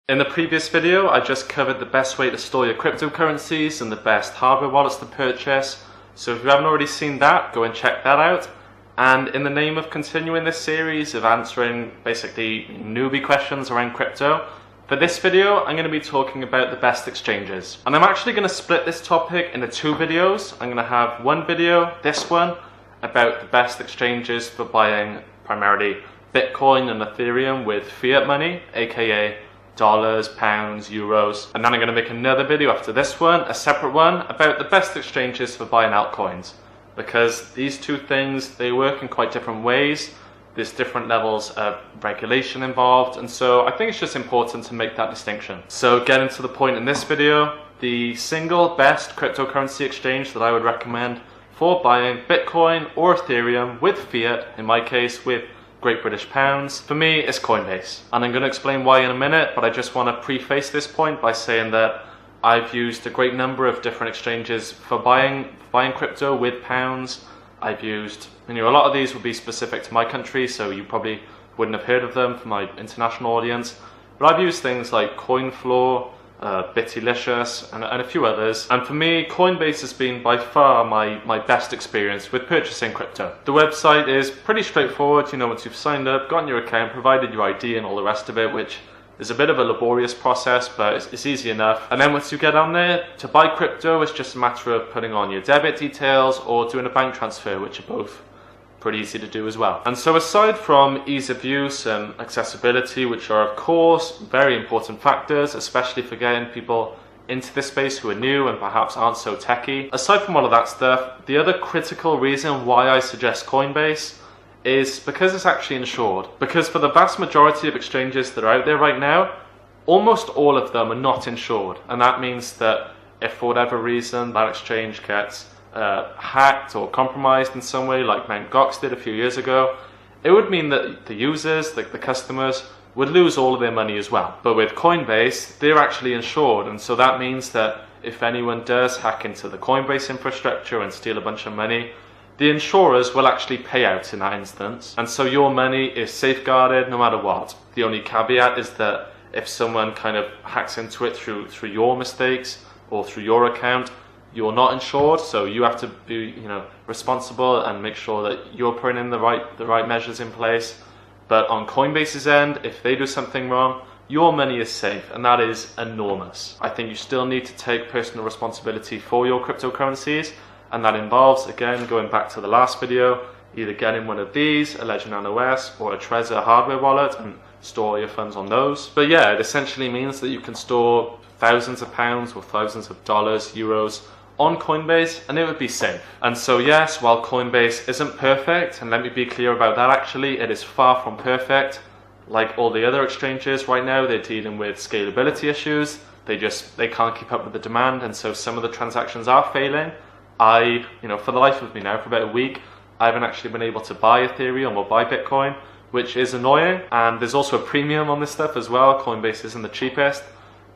In the previous video, I just covered the best way to store your cryptocurrencies and the best hardware wallets to purchase. So if you haven't already seen that, go and check that out. And in the name of continuing this series of answering basically newbie questions around crypto, for this video, I'm going to be talking about the best exchanges. And I'm actually going to split this topic into two videos. I'm going to have one video, this one, about the best exchanges for buying primarily Bitcoin and Ethereum with fiat money, aka dollars, pounds, euros. And then I'm going to make another video after this one, a separate one, about the best exchanges for buying altcoins. Because these two things, they work in quite different ways. There's different levels of regulation involved, and so I think it's just important to make that distinction. So getting to the point in this video, the single best cryptocurrency exchange that I would recommend for buying Bitcoin or Ethereum with fiat, in my case with Great British Pounds, for me is Coinbase. And I'm going to explain why in a minute, but I just want to preface this point by saying that I've used a great number of different exchanges for buying crypto with pounds. I've used, a lot of these would be specific to my country, so you probably wouldn't have heard of them for my international audience. But I've used things like CoinFloor, Bitilicious, and a few others. And for me, Coinbase has been by far my best experience with purchasing crypto. The website is pretty straightforward. Once you've signed up, gotten your account, provided your ID and all the rest of it, which is a bit of a laborious process, but it's easy enough. And then once you get on there, to buy crypto, it's just a matter of putting on your debit details or doing a bank transfer, which are both pretty easy to do as well. And so aside from ease of use and accessibility, which are of course very important factors, especially for getting people into this space who are new and perhaps aren't so techy, aside from all of that stuff, the other critical reason why I suggest Coinbase is because it's actually insured. Because for the vast majority of exchanges that are out there right now, almost all of them are not insured. And that means that if for whatever reason that exchange gets hacked or compromised in some way, like Mt. Gox did a few years ago, it would mean that the users, the customers, would lose all of their money as well. But with Coinbase, they're actually insured, and so that means that if anyone does hack into the Coinbase infrastructure and steal a bunch of money, the insurers will actually pay out in that instance. And so your money is safeguarded no matter what. The only caveat is that if someone kind of hacks into it through your mistakes or through your account, you're not insured, so you have to be responsible and make sure that you're putting in the right measures in place. But on Coinbase's end, if they do something wrong, your money is safe, and that is enormous. I think you still need to take personal responsibility for your cryptocurrencies, and that involves, again, going back to the last video, either getting one of these, a Ledger Nano S or a Trezor hardware wallet, and store your funds on those. But yeah, it essentially means that you can store thousands of pounds or thousands of dollars, euros, on Coinbase, and it would be safe. And so yes, while Coinbase isn't perfect, and let me be clear about that actually, it is far from perfect. Like all the other exchanges right now, they're dealing with scalability issues. They can't keep up with the demand, and so some of the transactions are failing. For the life of me now, for about a week, I haven't actually been able to buy Ethereum or buy Bitcoin, which is annoying. And there's also a premium on this stuff as well. Coinbase isn't the cheapest.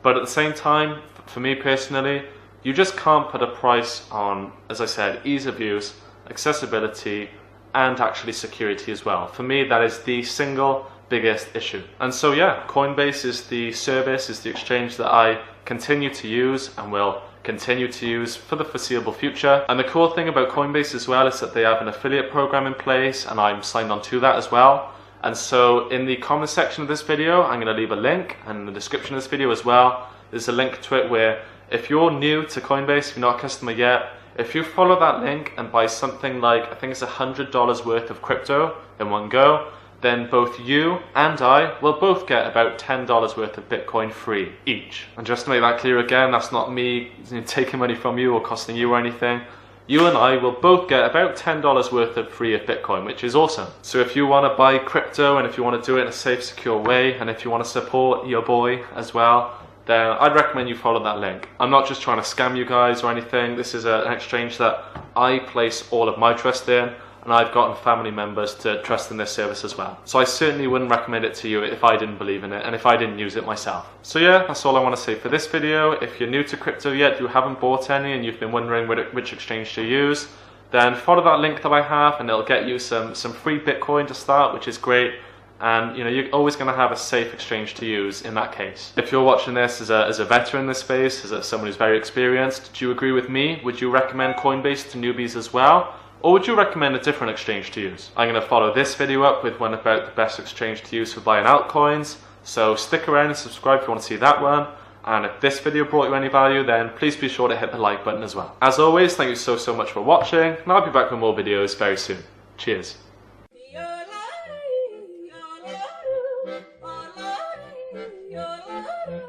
But at the same time, for me personally, you just can't put a price on, as I said, ease of use, accessibility, and actually security as well. For me, that is the single biggest issue. And so yeah, Coinbase is the service, is the exchange that I continue to use and will continue to use for the foreseeable future. And the cool thing about Coinbase as well is that they have an affiliate program in place, and I'm signed on to that as well. And so in the comments section of this video, I'm going to leave a link, and in the description of this video as well, there's a link to it where if you're new to Coinbase, if you're not a customer yet, if you follow that link and buy something like, I think it's $100 worth of crypto in one go, then both you and I will both get about $10 worth of Bitcoin free each. And just to make that clear again, that's not me taking money from you or costing you or anything. You and I will both get about $10 worth of free of Bitcoin, which is awesome. So if you want to buy crypto, and if you want to do it in a safe, secure way, and if you want to support your boy as well, then I'd recommend you follow that link. I'm not just trying to scam you guys or anything. This is an exchange that I place all of my trust in, and I've gotten family members to trust in this service as well. So I certainly wouldn't recommend it to you if I didn't believe in it and if I didn't use it myself. So yeah, that's all I want to say for this video. If you're new to crypto yet, you haven't bought any, and you've been wondering which exchange to use, then follow that link that I have, and it'll get you some free Bitcoin to start, which is great. and you're always going to have a safe exchange to use in that case. If you're watching this as a veteran in this space, as someone who's very experienced, do you agree with me? Would you recommend Coinbase to newbies as well? Or would you recommend a different exchange to use? I'm going to follow this video up with one about the best exchange to use for buying altcoins, so stick around and subscribe if you want to see that one. And if this video brought you any value, then please be sure to hit the like button as well. As always, thank you so much for watching, and I'll be back with more videos very soon. Cheers. Your life.